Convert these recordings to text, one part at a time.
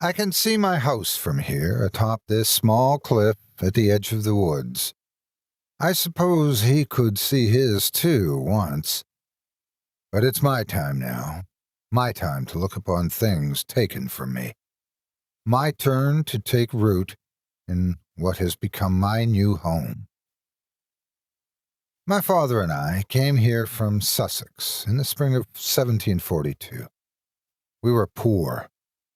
I can see my house from here atop this small cliff at the edge of the woods. I suppose he could see his too once. But it's my time now. My time to look upon things taken from me. My turn to take root in what has become my new home. My father and I came here from Sussex in the spring of 1742. We were poor,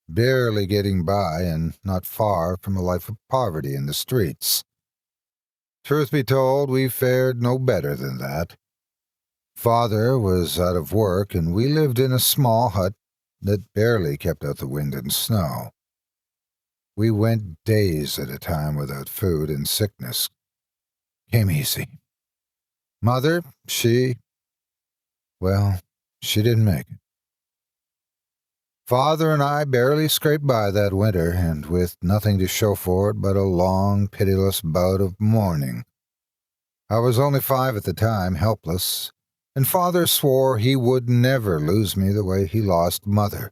barely getting by and not far from a life of poverty in the streets. Truth be told, we fared no better than that. Father was out of work, and we lived in a small hut that barely kept out the wind and snow. We went days at a time without food, and sickness came easy. Mother, she didn't make it. Father and I barely scraped by that winter, and with nothing to show for it but a long, pitiless bout of mourning. I was only 5 at the time, helpless, and Father swore he would never lose me the way he lost Mother.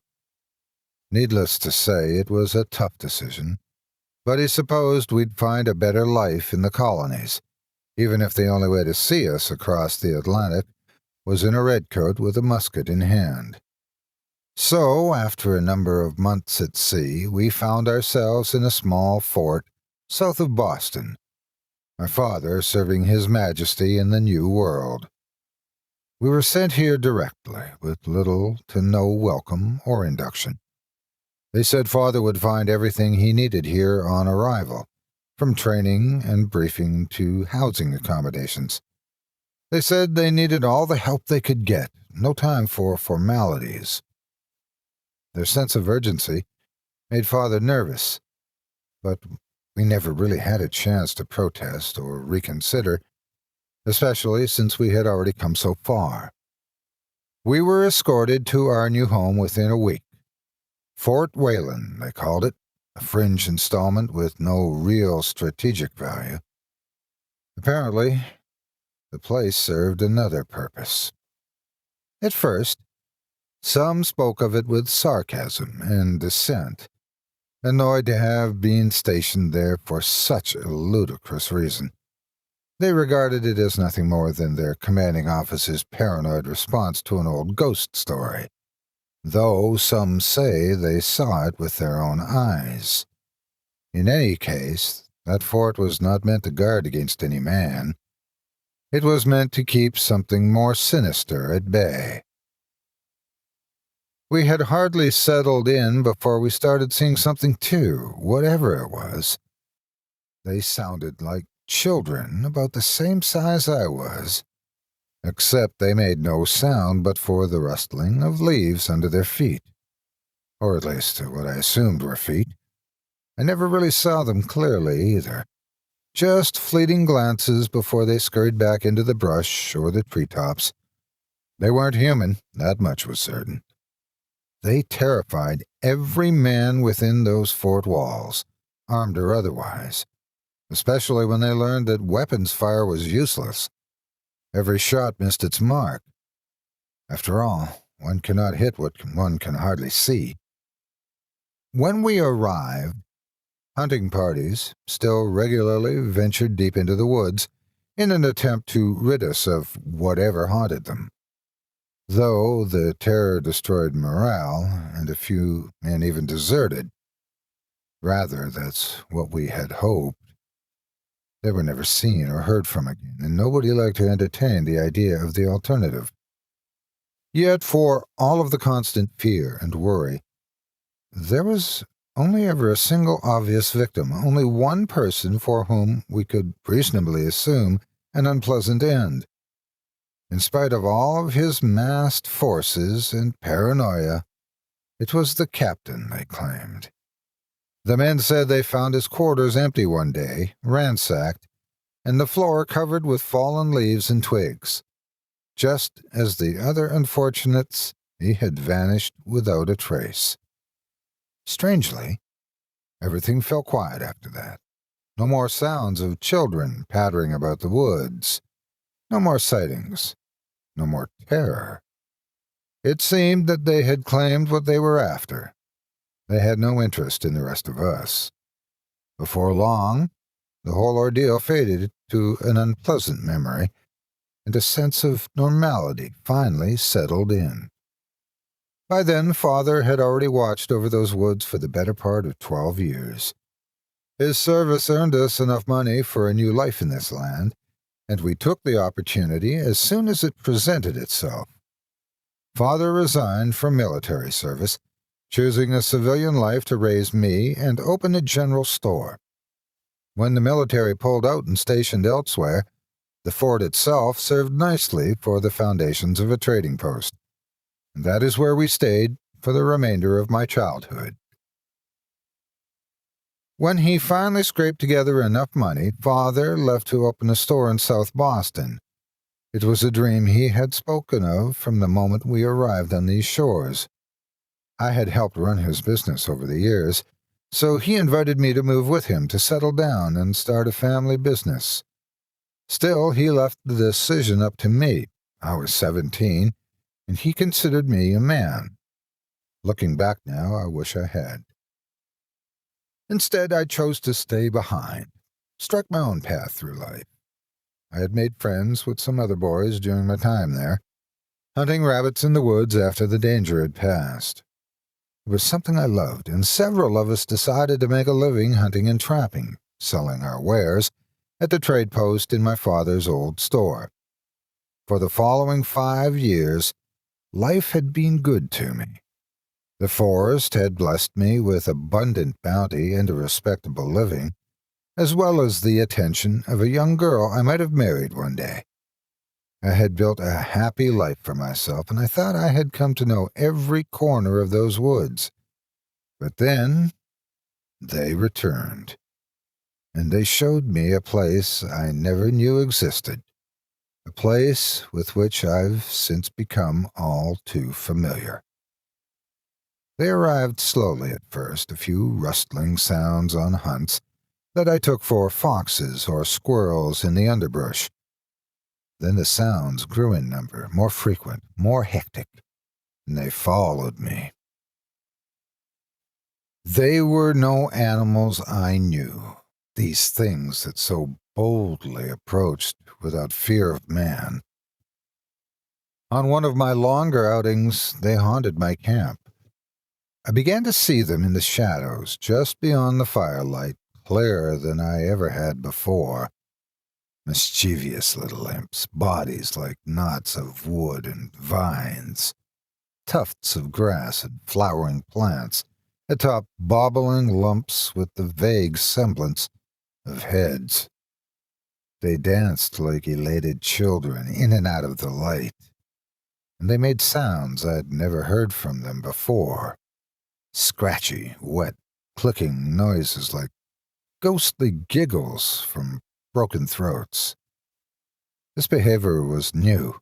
Needless to say, it was a tough decision, but he supposed we'd find a better life in the colonies, even if the only way to see us across the Atlantic was in a redcoat with a musket in hand. So, after a number of months at sea, we found ourselves in a small fort south of Boston, my father serving His Majesty in the New World. We were sent here directly, with little to no welcome or induction. They said Father would find everything he needed here on arrival, from training and briefing to housing accommodations. They said they needed all the help they could get, no time for formalities. Their sense of urgency made Father nervous, but we never really had a chance to protest or reconsider, especially since we had already come so far. We were escorted to our new home within a week. Fort Wayland, they called it, a fringe installment with no real strategic value. Apparently, the place served another purpose. At first, some spoke of it with sarcasm and dissent, annoyed to have been stationed there for such a ludicrous reason. They regarded it as nothing more than their commanding officer's paranoid response to an old ghost story, though some say they saw it with their own eyes. In any case, that fort was not meant to guard against any man. It was meant to keep something more sinister at bay. We had hardly settled in before we started seeing something too, whatever it was. They sounded like children, about the same size I was, except they made no sound but for the rustling of leaves under their feet, or at least what I assumed were feet. I never really saw them clearly either, just fleeting glances before they scurried back into the brush or the treetops. They weren't human, that much was certain. They terrified every man within those fort walls, armed or otherwise, especially when they learned that weapons fire was useless. Every shot missed its mark. After all, one cannot hit what one can hardly see. When we arrived, hunting parties still regularly ventured deep into the woods in an attempt to rid us of whatever haunted them. Though the terror destroyed morale, and a few men even deserted. Rather, that's what we had hoped. They were never seen or heard from again, and nobody liked to entertain the idea of the alternative. Yet, for all of the constant fear and worry, there was only ever a single obvious victim, only one person for whom we could reasonably assume an unpleasant end. In spite of all of his massed forces and paranoia, it was the captain, they claimed. The men said they found his quarters empty one day, ransacked, and the floor covered with fallen leaves and twigs. Just as the other unfortunates, he had vanished without a trace. Strangely, everything fell quiet after that. No more sounds of children pattering about the woods. No more sightings. No more terror. It seemed that they had claimed what they were after. They had no interest in the rest of us. Before long, the whole ordeal faded to an unpleasant memory, and a sense of normality finally settled in. By then, Father had already watched over those woods for the better part of 12 years. His service earned us enough money for a new life in this land, and we took the opportunity as soon as it presented itself. Father resigned from military service, choosing a civilian life to raise me and open a general store. When the military pulled out and stationed elsewhere, the fort itself served nicely for the foundations of a trading post. And that is where we stayed for the remainder of my childhood. When he finally scraped together enough money, Father left to open a store in South Boston. It was a dream he had spoken of from the moment we arrived on these shores. I had helped run his business over the years, so he invited me to move with him to settle down and start a family business. Still, he left the decision up to me. I was 17, and he considered me a man. Looking back now, I wish I had. Instead, I chose to stay behind, strike my own path through life. I had made friends with some other boys during my time there, hunting rabbits in the woods after the danger had passed. It was something I loved, and several of us decided to make a living hunting and trapping, selling our wares at the trade post in my father's old store. For the following 5 years, life had been good to me. The forest had blessed me with abundant bounty and a respectable living, as well as the attention of a young girl I might have married one day. I had built a happy life for myself, and I thought I had come to know every corner of those woods. But then they returned, and they showed me a place I never knew existed, a place with which I've since become all too familiar. They arrived slowly at first, a few rustling sounds on hunts that I took for foxes or squirrels in the underbrush. Then the sounds grew in number, more frequent, more hectic, and they followed me. They were no animals I knew, these things that so boldly approached without fear of man. On one of my longer outings, they haunted my camp. I began to see them in the shadows, just beyond the firelight, clearer than I ever had before. Mischievous little imps, bodies like knots of wood and vines, tufts of grass and flowering plants, atop bobbling lumps with the vague semblance of heads. They danced like elated children in and out of the light, and they made sounds I'd never heard from them before. Scratchy, wet, clicking noises like ghostly giggles from broken throats. This behavior was new.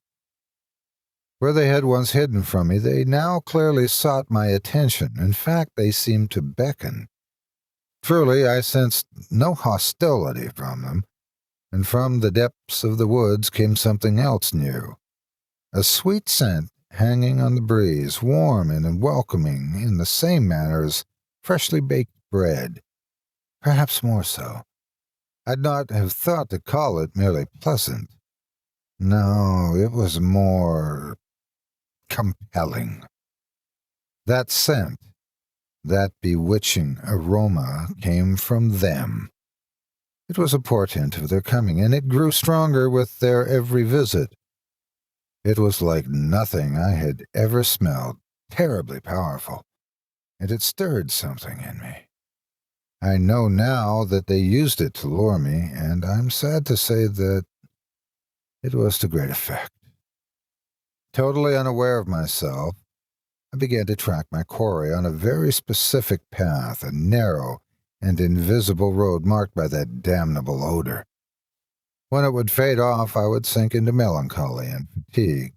Where they had once hidden from me, they now clearly sought my attention. In fact, they seemed to beckon. Truly, I sensed no hostility from them, and from the depths of the woods came something else new. A sweet scent hanging on the breeze, warm and welcoming in the same manner as freshly baked bread. Perhaps more so. I'd not have thought to call it merely pleasant. No, it was more compelling. That scent, that bewitching aroma came from them. It was a portent of their coming, and it grew stronger with their every visit. It was like nothing I had ever smelled, terribly powerful, and it stirred something in me. I know now that they used it to lure me, and I'm sad to say that it was to great effect. Totally unaware of myself, I began to track my quarry on a very specific path, a narrow and invisible road marked by that damnable odor. When it would fade off, I would sink into melancholy and fatigue,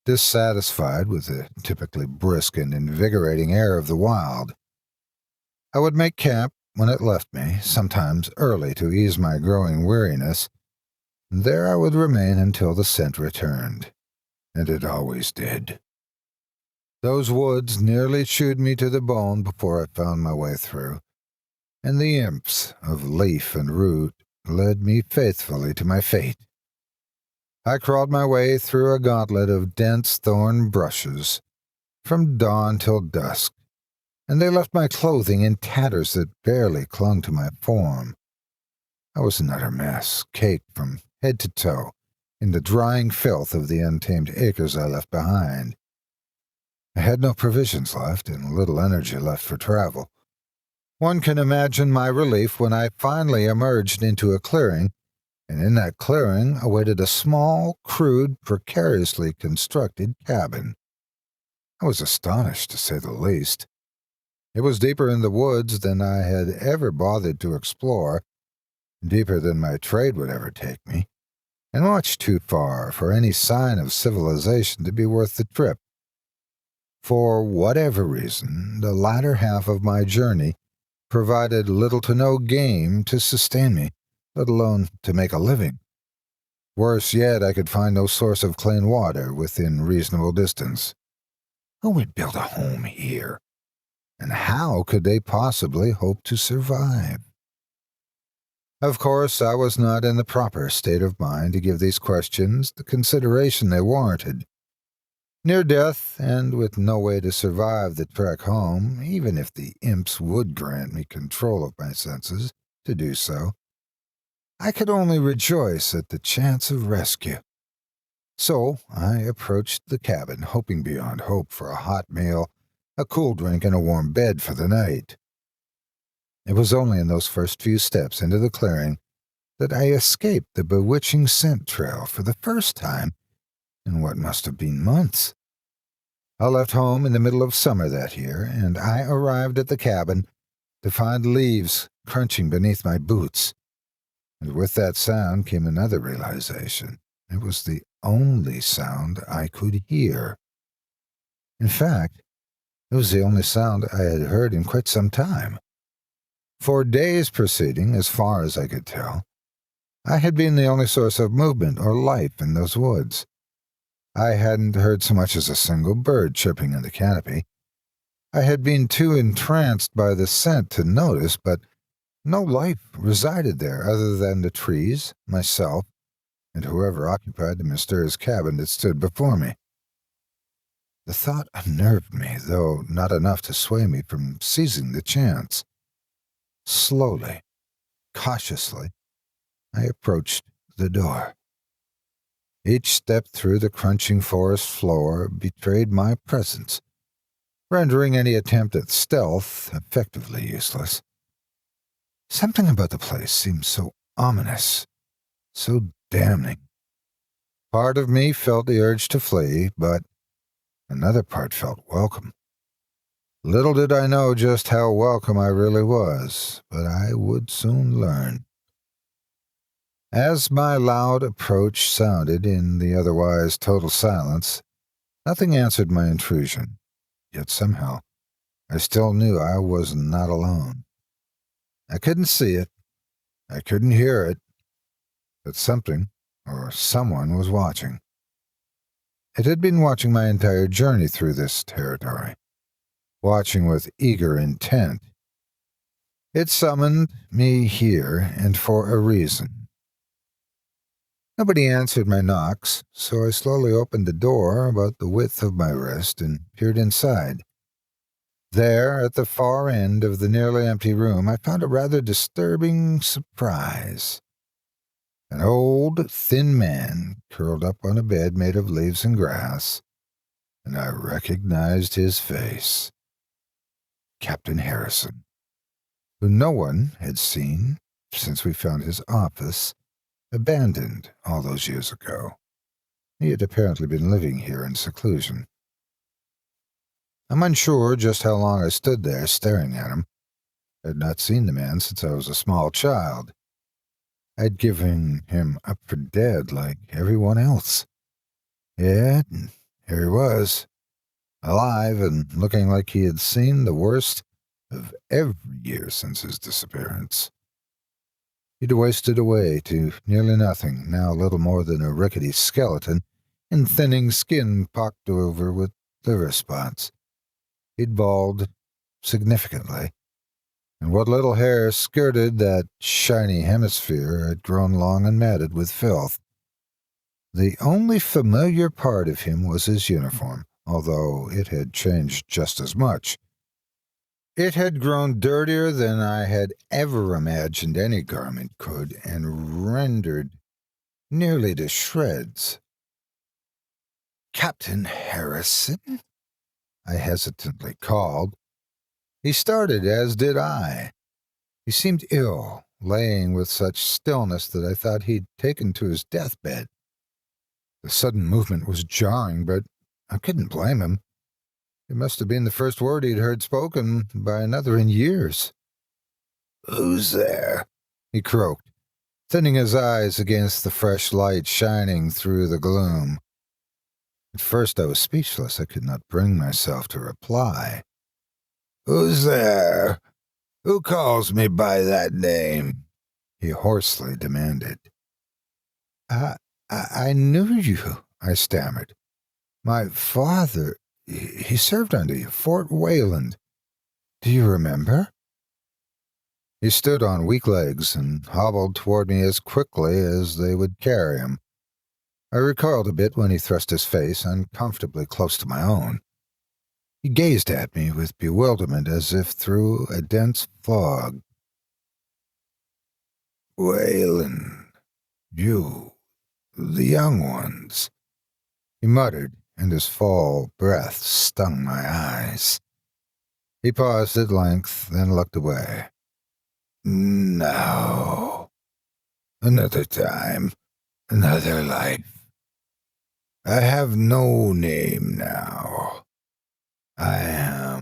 dissatisfied with the typically brisk and invigorating air of the wild. I would make camp when it left me, sometimes early to ease my growing weariness, and there I would remain until the scent returned, and it always did. Those woods nearly chewed me to the bone before I found my way through, and the imps of leaf and root led me faithfully to my fate. I crawled my way through a gauntlet of dense thorn brushes, from dawn till dusk, and they left my clothing in tatters that barely clung to my form. I was an utter mess, caked from head to toe in the drying filth of the untamed acres I left behind. I had no provisions left and little energy left for travel. One can imagine my relief when I finally emerged into a clearing, and in that clearing awaited a small, crude, precariously constructed cabin. I was astonished, to say the least. It was deeper in the woods than I had ever bothered to explore, deeper than my trade would ever take me, and much too far for any sign of civilization to be worth the trip. For whatever reason, the latter half of my journey provided little to no game to sustain me, let alone to make a living. Worse yet, I could find no source of clean water within reasonable distance. Who would build a home here? And how could they possibly hope to survive? Of course, I was not in the proper state of mind to give these questions the consideration they warranted. Near death, and with no way to survive the trek home, even if the imps would grant me control of my senses to do so, I could only rejoice at the chance of rescue. So I approached the cabin, hoping beyond hope for a hot meal, a cool drink, and a warm bed for the night. It was only in those first few steps into the clearing that I escaped the bewitching scent trail for the first time in what must have been months. I left home in the middle of summer that year, and I arrived at the cabin to find leaves crunching beneath my boots. And with that sound came another realization. It was the only sound I could hear. In fact, it was the only sound I had heard in quite some time. For days preceding, as far as I could tell, I had been the only source of movement or life in those woods. I hadn't heard so much as a single bird chirping in the canopy. I had been too entranced by the scent to notice, but no life resided there other than the trees, myself, and whoever occupied the mysterious cabin that stood before me. The thought unnerved me, though not enough to sway me from seizing the chance. Slowly, cautiously, I approached the door. Each step through the crunching forest floor betrayed my presence, rendering any attempt at stealth effectively useless. Something about the place seemed so ominous, so damning. Part of me felt the urge to flee, but another part felt welcome. Little did I know just how welcome I really was, but I would soon learn. As my loud approach sounded in the otherwise total silence, nothing answered my intrusion, yet somehow I still knew I was not alone. I couldn't see it, I couldn't hear it, but something or someone was watching. It had been watching my entire journey through this territory, watching with eager intent. It summoned me here, and for a reason. Nobody answered my knocks, so I slowly opened the door about the width of my wrist and peered inside. There, at the far end of the nearly empty room, I found a rather disturbing surprise. An old, thin man curled up on a bed made of leaves and grass, and I recognized his face. Captain Harrison, who no one had seen since we found his office abandoned all those years ago. He had apparently been living here in seclusion. I'm unsure just how long I stood there staring at him. I had not seen the man since I was a small child. I'd given him up for dead like everyone else. Yet, here he was, alive and looking like he had seen the worst of every year since his disappearance. He'd wasted away to nearly nothing, now little more than a rickety skeleton, and thinning skin pocked over with liver spots. He'd bald significantly, and what little hair skirted that shiny hemisphere had grown long and matted with filth. The only familiar part of him was his uniform, although it had changed just as much. It had grown dirtier than I had ever imagined any garment could, and rendered nearly to shreds. "Captain Harrison?" I hesitantly called. He started, as did I. He seemed ill, laying with such stillness that I thought he'd taken to his deathbed. The sudden movement was jarring, but I couldn't blame him. It must have been the first word he'd heard spoken by another in years. "Who's there?" he croaked, thinning his eyes against the fresh light shining through the gloom. At first I was speechless. I could not bring myself to reply. "Who's there? Who calls me by that name?" he hoarsely demanded. I knew you," I stammered. "My father, he served under you, Fort Wayland. Do you remember?" He stood on weak legs and hobbled toward me as quickly as they would carry him. I recoiled a bit when he thrust his face uncomfortably close to my own. He gazed at me with bewilderment as if through a dense fog. "Wayland, you, the young ones," he muttered, and his fall breath stung my eyes. He paused at length, then looked away. "No. Another time, another life. I have no name now. I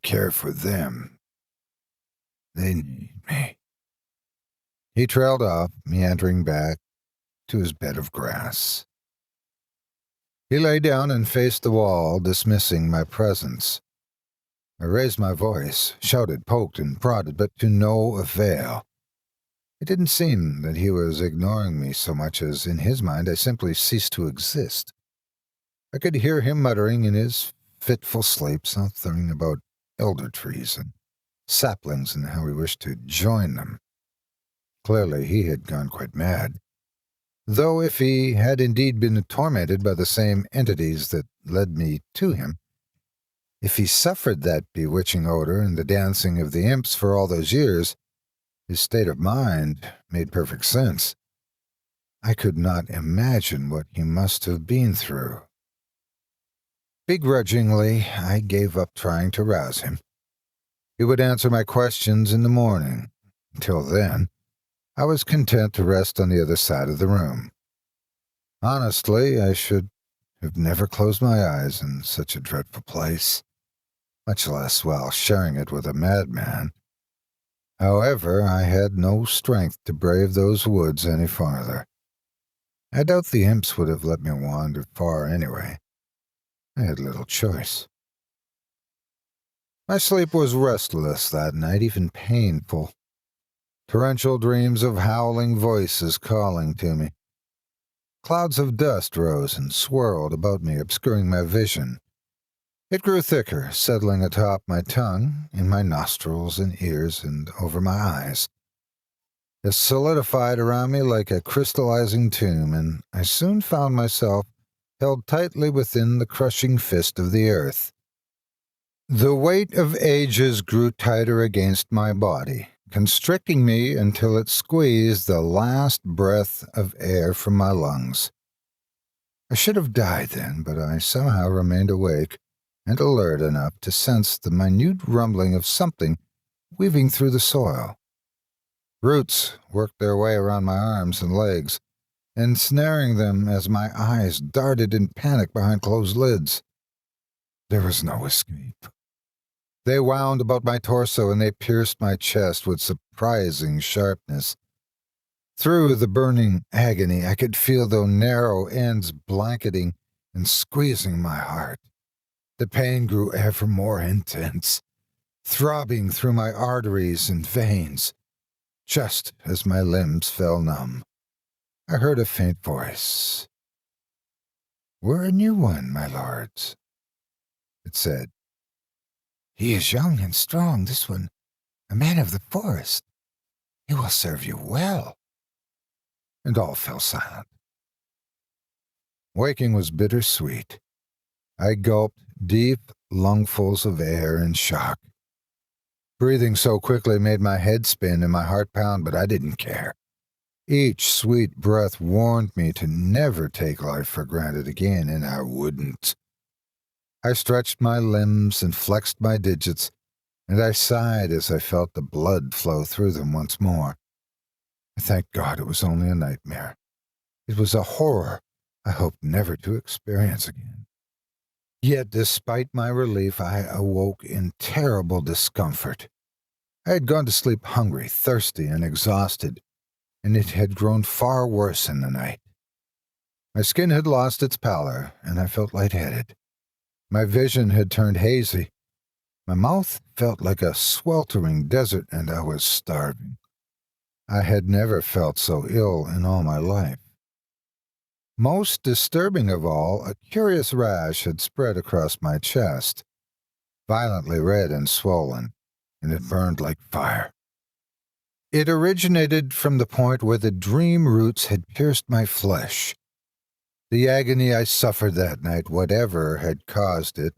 care for them. They need me." He trailed off, meandering back to his bed of grass. He lay down and faced the wall, dismissing my presence. I raised my voice, shouted, poked, and prodded, but to no avail. It didn't seem that he was ignoring me so much as, in his mind, I simply ceased to exist. I could hear him muttering in his fitful sleep something about elder trees and saplings and how he wished to join them. Clearly he had gone quite mad. Though if he had indeed been tormented by the same entities that led me to him, if he suffered that bewitching odor and the dancing of the imps for all those years, his state of mind made perfect sense. I could not imagine what he must have been through. Begrudgingly, I gave up trying to rouse him. He would answer my questions in the morning. Until then, I was content to rest on the other side of the room. Honestly, I should have never closed my eyes in such a dreadful place, much less while sharing it with a madman. However, I had no strength to brave those woods any farther. I doubt the imps would have let me wander far anyway. I had little choice. My sleep was restless that night, even painful. Torrential dreams of howling voices calling to me. Clouds of dust rose and swirled about me, obscuring my vision. It grew thicker, settling atop my tongue, in my nostrils and ears, and over my eyes. It solidified around me like a crystallizing tomb, and I soon found myself held tightly within the crushing fist of the earth. The weight of ages grew tighter against my body, constricting me until it squeezed the last breath of air from my lungs. I should have died then, but I somehow remained awake and alert enough to sense the minute rumbling of something weaving through the soil. Roots worked their way around my arms and legs, ensnaring them as my eyes darted in panic behind closed lids. There was no escape. They wound about my torso and they pierced my chest with surprising sharpness. Through the burning agony, I could feel the narrow ends blanketing and squeezing my heart. The pain grew ever more intense, throbbing through my arteries and veins. Just as my limbs fell numb, I heard a faint voice. "We're a new one, my lords," it said, He is young and strong, this one, a man of the forest. He will serve you well." And all fell silent. Waking was bittersweet. I gulped deep lungfuls of air in shock. Breathing so quickly made my head spin and my heart pound, but I didn't care. Each sweet breath warned me to never take life for granted again, and I wouldn't. I stretched my limbs and flexed my digits, and I sighed as I felt the blood flow through them once more. I thanked God it was only a nightmare. It was a horror I hoped never to experience again. Yet, despite my relief, I awoke in terrible discomfort. I had gone to sleep hungry, thirsty, and exhausted, and it had grown far worse in the night. My skin had lost its pallor, and I felt lightheaded. My vision had turned hazy. My mouth felt like a sweltering desert, and I was starving. I had never felt so ill in all my life. Most disturbing of all, a curious rash had spread across my chest, violently red and swollen, and it burned like fire. It originated from the point where the dream roots had pierced my flesh. The agony I suffered that night, whatever had caused it,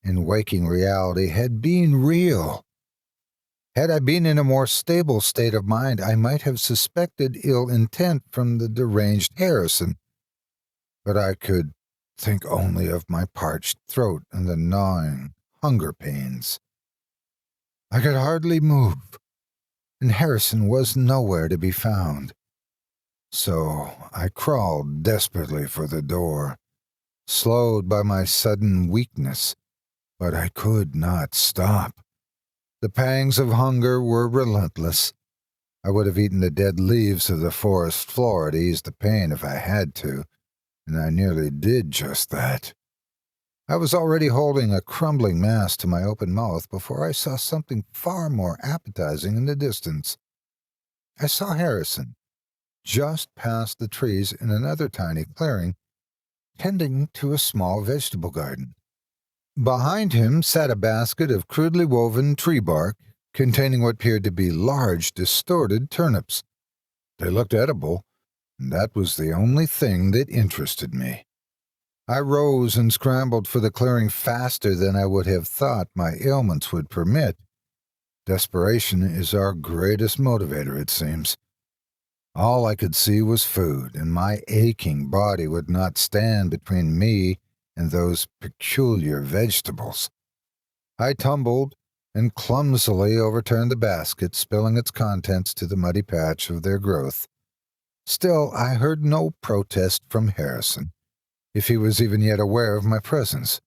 in waking reality, had been real. Had I been in a more stable state of mind, I might have suspected ill intent from the deranged Harrison, but I could think only of my parched throat and the gnawing hunger pains. I could hardly move, and Harrison was nowhere to be found. So I crawled desperately for the door, slowed by my sudden weakness, but I could not stop. The pangs of hunger were relentless. I would have eaten the dead leaves of the forest floor to ease the pain if I had to, and I nearly did just that. I was already holding a crumbling mass to my open mouth before I saw something far more appetizing in the distance. I saw Harrison, just past the trees in another tiny clearing, tending to a small vegetable garden. Behind him sat a basket of crudely woven tree bark containing what appeared to be large, distorted turnips. They looked edible, and that was the only thing that interested me. I rose and scrambled for the clearing faster than I would have thought my ailments would permit. Desperation is our greatest motivator, it seems. All I could see was food, and my aching body would not stand between me and those peculiar vegetables. I tumbled and clumsily overturned the basket, spilling its contents to the muddy patch of their growth. Still, I heard no protest from Harrison, if he was even yet aware of my presence.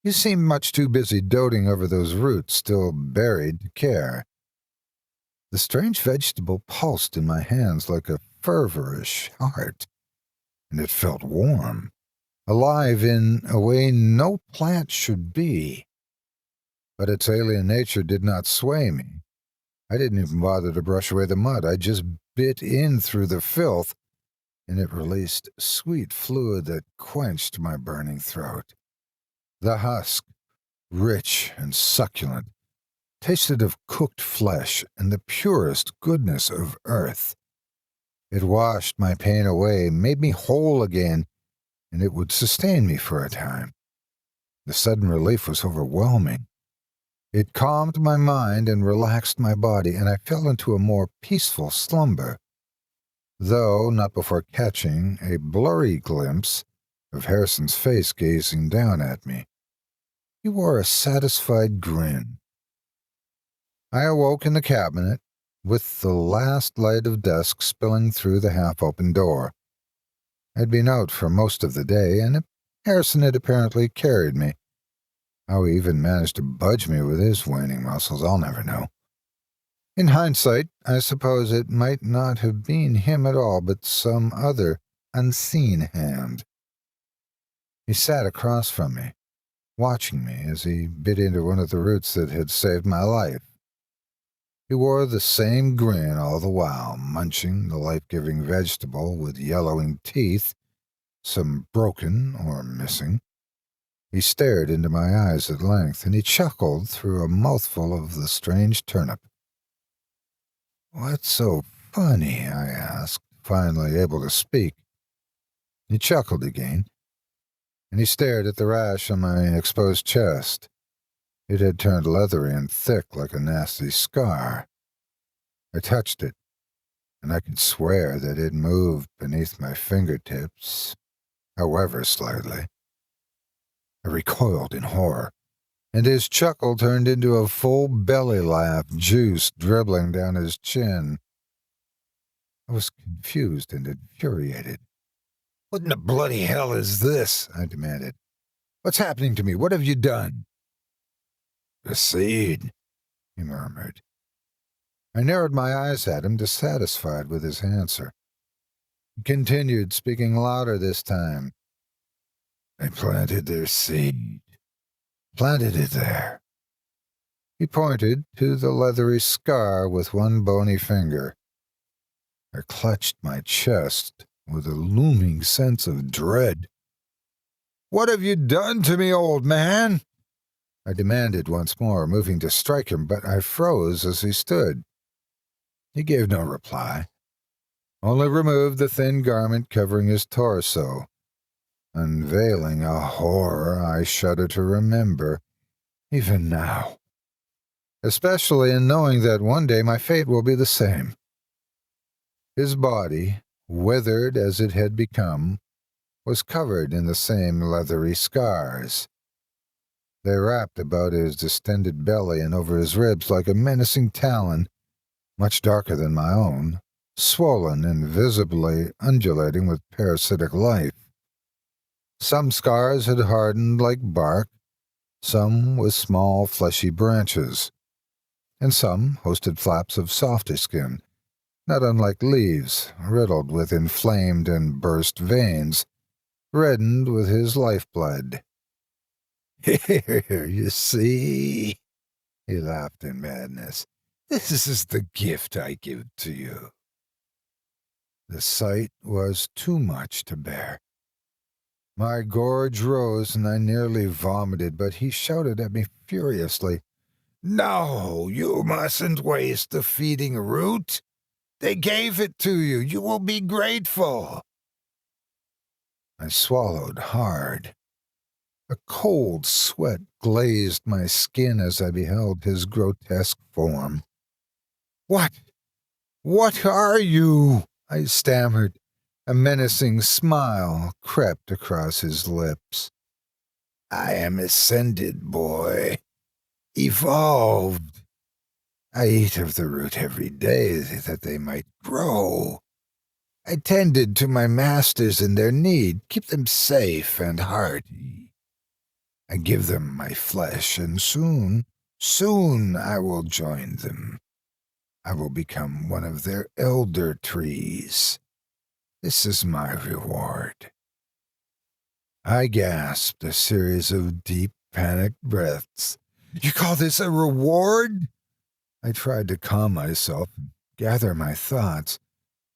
He seemed much too busy doting over those roots still buried to care. The strange vegetable pulsed in my hands like a feverish heart, and it felt warm, alive in a way no plant should be. But its alien nature did not sway me. I didn't even bother to brush away the mud. I just bit in through the filth, and it released sweet fluid that quenched my burning throat. The husk, rich and succulent, tasted of cooked flesh and the purest goodness of earth. It washed my pain away, made me whole again, and it would sustain me for a time. The sudden relief was overwhelming. It calmed my mind and relaxed my body, and I fell into a more peaceful slumber, though not before catching a blurry glimpse of Harrison's face gazing down at me. He wore a satisfied grin. I awoke in the cabinet, with the last light of dusk spilling through the half-open door. I'd been out for most of the day, and Harrison had apparently carried me. How he even managed to budge me with his waning muscles, I'll never know. In hindsight, I suppose it might not have been him at all, but some other unseen hand. He sat across from me, watching me as he bit into one of the roots that had saved my life. He wore the same grin all the while, munching the life-giving vegetable with yellowing teeth, some broken or missing. He stared into my eyes at length, and he chuckled through a mouthful of the strange turnip. "What's so funny?" I asked, finally able to speak. He chuckled again, and he stared at the rash on my exposed chest. It had turned leathery and thick like a nasty scar. I touched it, and I could swear that it moved beneath my fingertips, however slightly. I recoiled in horror, and his chuckle turned into a full belly laugh, juice dribbling down his chin. I was confused and infuriated. "What in the bloody hell is this?" I demanded. "What's happening to me? What have you done?" "The seed," he murmured. I narrowed my eyes at him, dissatisfied with his answer. He continued, speaking louder this time. "They planted their seed. Planted it there." He pointed to the leathery scar with one bony finger. I clutched my chest with a looming sense of dread. "What have you done to me, old man?" I demanded once more, moving to strike him, but I froze as he stood. He gave no reply, only removed the thin garment covering his torso, unveiling a horror I shudder to remember, even now, especially in knowing that one day my fate will be the same. His body, withered as it had become, was covered in the same leathery scars. They wrapped about his distended belly and over his ribs like a menacing talon, much darker than my own, swollen and visibly undulating with parasitic life. Some scars had hardened like bark, some with small fleshy branches, and some hosted flaps of softer skin, not unlike leaves, riddled with inflamed and burst veins, reddened with his lifeblood. "Here, you see," he laughed in madness. "This is the gift I give to you." The sight was too much to bear. My gorge rose and I nearly vomited, but he shouted at me furiously, "No, you mustn't waste the feeding root. They gave it to you. You will be grateful." I swallowed hard. A cold sweat glazed my skin as I beheld his grotesque form. What are you?" I stammered. A menacing smile crept across his lips. "I am ascended, boy. Evolved. I eat of the root every day that they might grow. I tended to my masters in their need, keep them safe and hearty. I give them my flesh, and soon I will join them. I will become one of their elder trees. This is my reward." I gasped a series of deep, panicked breaths. "You call this a reward?" I tried to calm myself and gather my thoughts.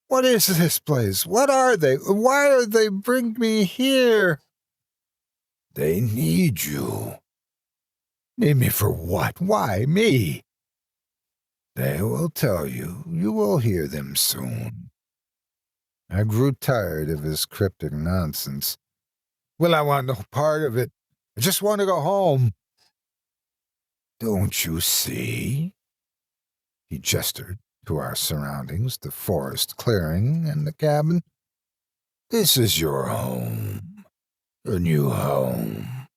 "What is this place? What are they? Why are they bring me here?" "They need you." "Need me for what? Why me?" "They will tell you. You will hear them soon." I grew tired of his cryptic nonsense. "Well, I want no part of it. I just want to go home." "Don't you see?" He gestured to our surroundings, the forest clearing and the cabin. "This is your home, your new home.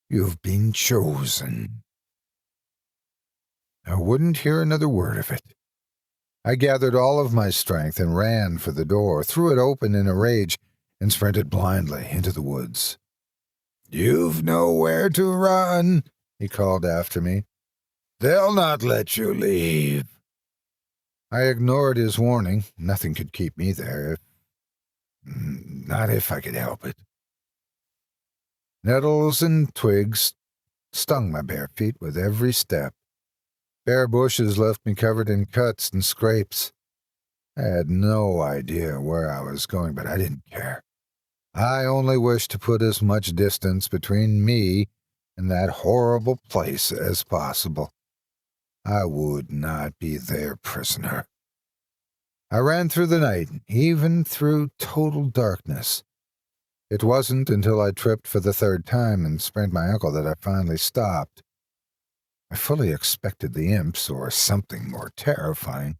You've been chosen." I wouldn't hear another word of it. I gathered all of my strength and ran for the door, threw it open in a rage, and sprinted blindly into the woods. "You've nowhere to run," he called after me. "They'll not let you leave." I ignored his warning. Nothing could keep me there. Not if I could help it. Nettles and twigs stung my bare feet with every step. Bare bushes left me covered in cuts and scrapes. I had no idea where I was going, but I didn't care. I only wish to put as much distance between me and that horrible place as possible. I would not be their prisoner. I ran through the night, even through total darkness. It wasn't until I tripped for the third time and sprained my ankle that I finally stopped. I fully expected the imps, or something more terrifying,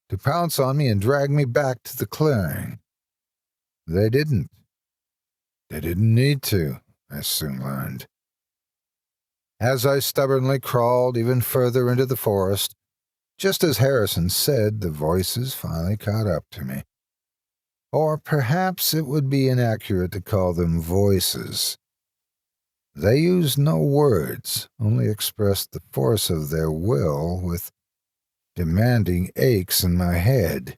to pounce on me and drag me back to the clearing. They didn't. They didn't need to, I soon learned. As I stubbornly crawled even further into the forest, just as Harrison said, the voices finally caught up to me. Or perhaps it would be inaccurate to call them voices. They used no words, only expressed the force of their will with demanding aches in my head.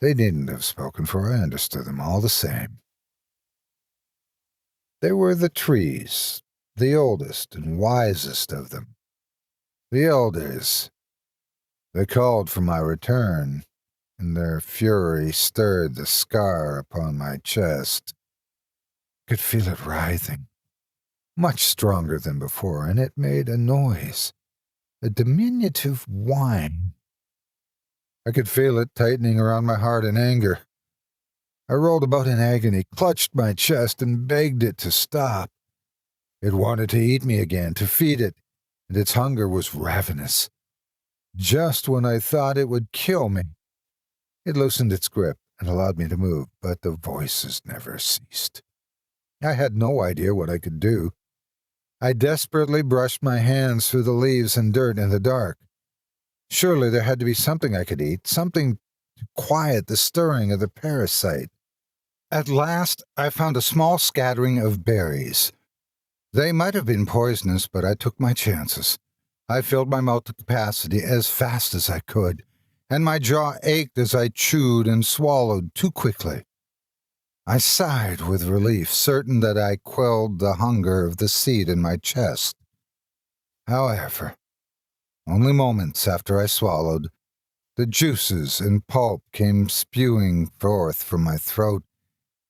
They needn't have spoken, for I understood them all the same. They were the trees, the oldest and wisest of them. The elders. They called for my return, and their fury stirred the scar upon my chest. I could feel it writhing, much stronger than before, and it made a noise, a diminutive whine. I could feel it tightening around my heart in anger. I rolled about in agony, clutched my chest, and begged it to stop. It wanted to eat me again, to feed it, and its hunger was ravenous. Just when I thought it would kill me, it loosened its grip and allowed me to move, but the voices never ceased. I had no idea what I could do. I desperately brushed my hands through the leaves and dirt in the dark. Surely there had to be something I could eat, something to quiet the stirring of the parasite. At last, I found a small scattering of berries. They might have been poisonous, but I took my chances. I filled my mouth to capacity as fast as I could, and my jaw ached as I chewed and swallowed too quickly. I sighed with relief, certain that I quelled the hunger of the seed in my chest. However, only moments after I swallowed, the juices and pulp came spewing forth from my throat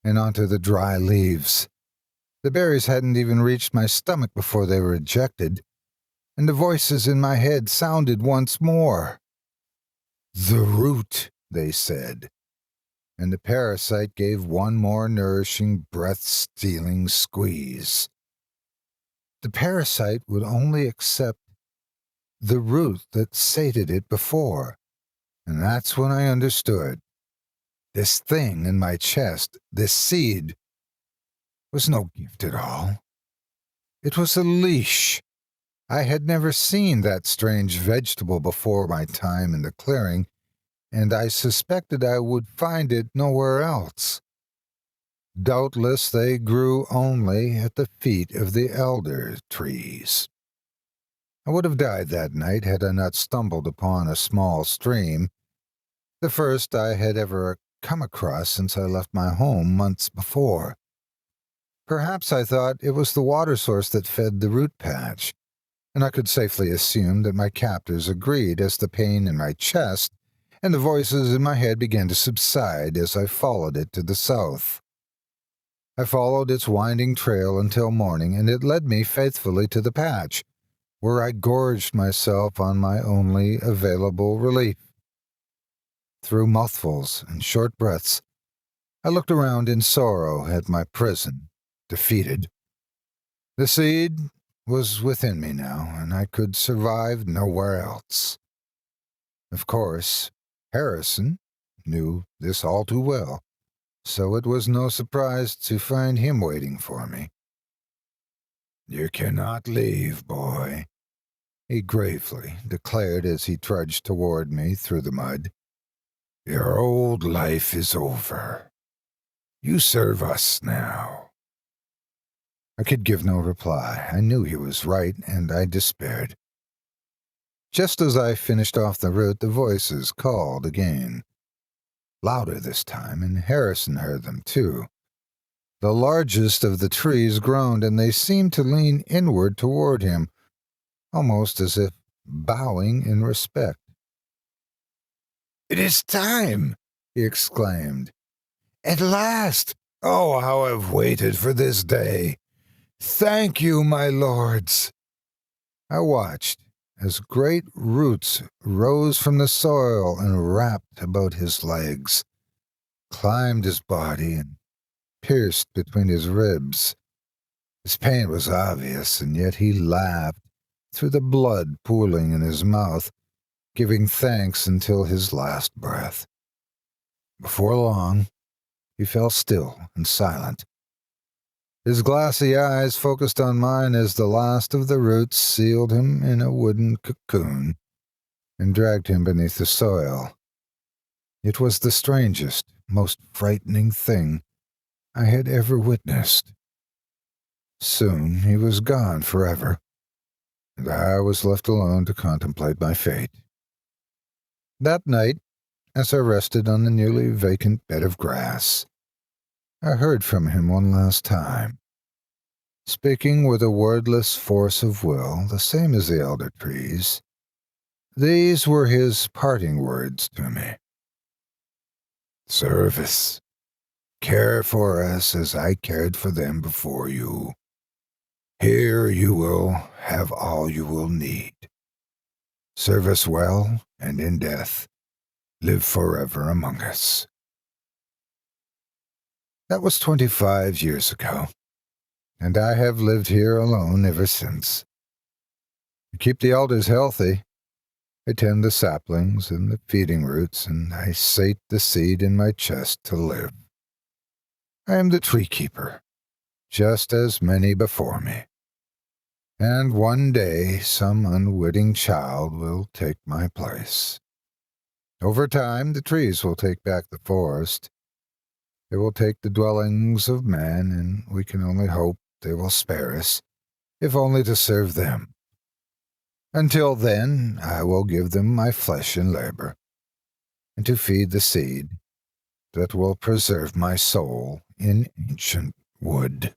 and onto the dry leaves. The berries hadn't even reached my stomach before they were ejected, and the voices in my head sounded once more. "The root," they said, and the parasite gave one more nourishing, breath-stealing squeeze. The parasite would only accept the root that sated it before, and that's when I understood. This thing in my chest, this seed, was no gift at all. It was a leash. I had never seen that strange vegetable before my time in the clearing, and I suspected I would find it nowhere else. Doubtless they grew only at the feet of the elder trees. I would have died that night had I not stumbled upon a small stream, the first I had ever come across since I left my home months before. Perhaps I thought it was the water source that fed the root patch, and I could safely assume that my captors agreed as the pain in my chest and the voices in my head began to subside as I followed it to the south. I followed its winding trail until morning, and it led me faithfully to the patch, where I gorged myself on my only available relief. Through mouthfuls and short breaths, I looked around in sorrow at my prison, defeated. The seed was within me now, and I could survive nowhere else. Of course, Harrison knew this all too well, so it was no surprise to find him waiting for me. "You cannot leave, boy," he gravely declared as he trudged toward me through the mud. "Your old life is over. You serve us now." I could give no reply. I knew he was right, and I despaired. Just as I finished off the route, the voices called again. Louder this time, and Harrison heard them too. The largest of the trees groaned, and they seemed to lean inward toward him, almost as if bowing in respect. "It is time!" he exclaimed. "At last! Oh, how I've waited for this day. Thank you, my lords. I watched as great roots rose from the soil and wrapped about his legs, climbed his body, and pierced between his ribs. His pain was obvious, and yet he laughed through the blood pooling in his mouth, giving thanks until his last breath. Before long, he fell still and silent. His glassy eyes focused on mine as the last of the roots sealed him in a wooden cocoon and dragged him beneath the soil. It was the strangest, most frightening thing I had ever witnessed. Soon he was gone forever, and I was left alone to contemplate my fate. That night, as I rested on the nearly vacant bed of grass, I heard from him one last time, speaking with a wordless force of will, the same as the elder trees. These were his parting words to me. Service. Care for us as I cared for them before you. Here you will have all you will need. Serve us well, and in death, live forever among us. That was 25 years ago, and I have lived here alone ever since. I keep the elders healthy. I tend the saplings and the feeding roots, and I sate the seed in my chest to live. I am the tree keeper, just as many before me. And one day some unwitting child will take my place. Over time, the trees will take back the forest. They will take the dwellings of men, and we can only hope they will spare us, if only to serve them. Until then, I will give them my flesh and labor, and to feed the seed that will preserve my soul in ancient wood.